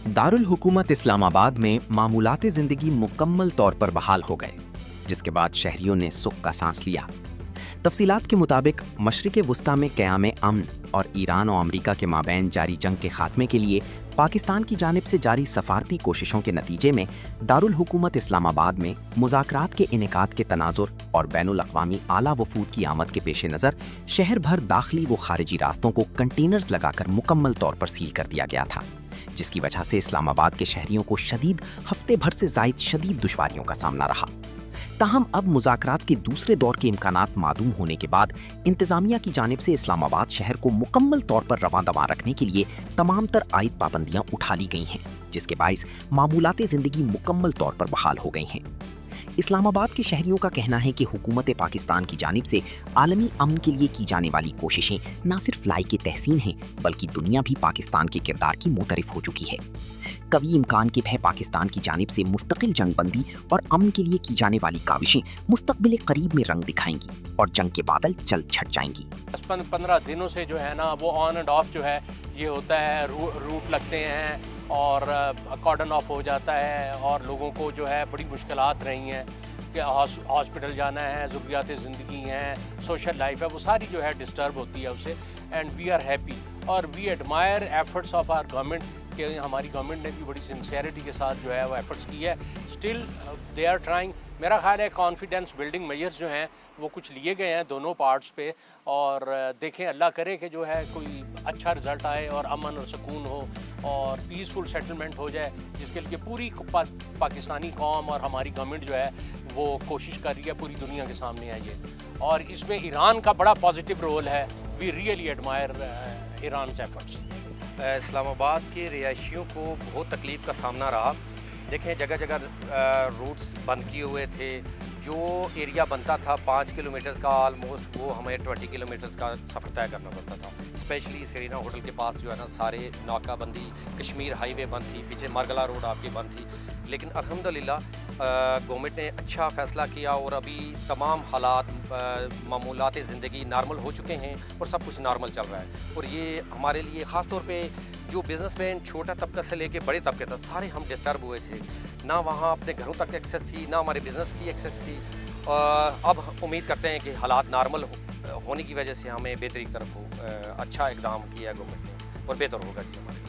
दारुल हुकूमत इस्लामाबाद में मामूलात ज़िंदगी मुकम्मल तौर पर बहाल हो गए, जिसके बाद शहरियों ने सुख का सांस लिया। तफसीलात के मुताबिक मशरिक़ वुस्ता में क़याम अमन और ईरान और अमरीका के माबैन जारी जंग के खात्मे के लिए पाकिस्तान की जानिब से जारी सफारती कोशिशों के नतीजे में दारुल हुकूमत इस्लामाबाद में मुज़ाकरात के इनेकाद के तनाजुर और बैनुल अक़वामी आला वफूद की आमद के पेश नज़र शहर भर दाखिली व खारिजी रास्तों को कंटेनर्स लगाकर मुकम्मल तौर पर सील कर दिया गया था, जिसकी वजह से इस्लामाबाद के शहरियों को हफ्ते भर से ज़ायद शदीद दुश्वारियों का सामना रहा। ताहम अब मुज़ाकरात के दूसरे दौर के इम्कानात मादूम होने के बाद इंतज़ामिया की जानिब से इस्लामाबाद शहर को मुकम्मल तौर पर रवां दवां रखने के लिए तमाम तर आयद पाबंदियाँ उठा ली गई हैं, जिसके बाइस मामूलाते ज़िंदगी मुकम्मल तौर पर बहाल हो गई हैं। इस्लामाबाद के शहरियों का कहना है कि हुकूमत पाकिस्तान की जानिब से आलमी अमन के लिए की जाने वाली कोशिशें न सिर्फ लायक तहसीन हैं, बल्कि दुनिया भी पाकिस्तान के किरदार की मोतरफ हो चुकी है। कभी इम्कान के भय पाकिस्तान की जानिब से मुस्तकिल जंगबंदी और अमन के लिए की जाने वाली काविशें मुस्तकबिल करीब में रंग दिखाएंगी और जंग के बादल जल्द छट जाएंगी। 15 दिनों से जो है ना वो ऑन एंड ऑफ जो है ये होता है, रूट लगते हैं और कॉर्डन ऑफ हो जाता है और लोगों को जो है बड़ी मुश्किलात रही हैं कि हॉस्पिटल जाना है, ज़रूरियात ज़िंदगी हैं, सोशल लाइफ है, वो सारी जो है डिस्टर्ब होती है उससे। एंड वी आर हैप्पी और we admire efforts of our government कि हमारी गवर्नमेंट ने भी बड़ी सिंसियरिटी के साथ जो है वो एफर्ट्स की है। Still they are trying. मेरा ख्याल है कॉन्फिडेंस बिल्डिंग मेजर्स जो हैं वो कुछ लिए गए हैं दोनों पार्ट्स पे, और देखें अल्लाह करे कि जो है कोई अच्छा रिज़ल्ट आए और अमन और सुकून हो और पीसफुल सेटलमेंट हो जाए, जिसके लिए पूरी पाकिस्तानी कौम और हमारी गवर्नमेंट जो है वो कोशिश कर रही है पूरी दुनिया के सामने आइए। और इसमें ईरान का बड़ा पॉजिटिव रोल है। We really admire Iran efforts. Islamabad के रिहायशियों को बहुत तकलीफ़ का सामना रहा। देखें जगह जगह रूट्स बंद किए हुए थे। जो एरिया बनता था 5 किलोमीटर्स का ऑलमोस्ट, वो हमें 20 किलोमीटर्स का सफ़र तय करना पड़ता था। स्पेशली सेरीना होटल के पास जो है ना सारे नाकाबंदी, कश्मीर हाईवे बंद थी, पीछे मारगला रोड आपकी बंद थी। लेकिन अल्हम्दुलिल्लाह गवर्नमेंट ने अच्छा फ़ैसला किया और अभी तमाम हालात मामूलात ज़िंदगी नॉर्मल हो चुके हैं और सब कुछ नॉर्मल चल रहा है। और ये हमारे लिए ख़ास तौर पे जो बिज़नेसमैन छोटा तबका से लेके बड़े तबके तक सारे हम डिस्टर्ब हुए थे। ना वहाँ अपने घरों तक एक्सेस थी, ना हमारे बिज़नेस की एक्सेस थी। अब उम्मीद करते हैं कि हालात नॉर्मल होने की वजह से हमें बेहतरी की तरफ अच्छा इकदाम किया गवर्नमेंट ने और बेहतर होगा जी हमारे।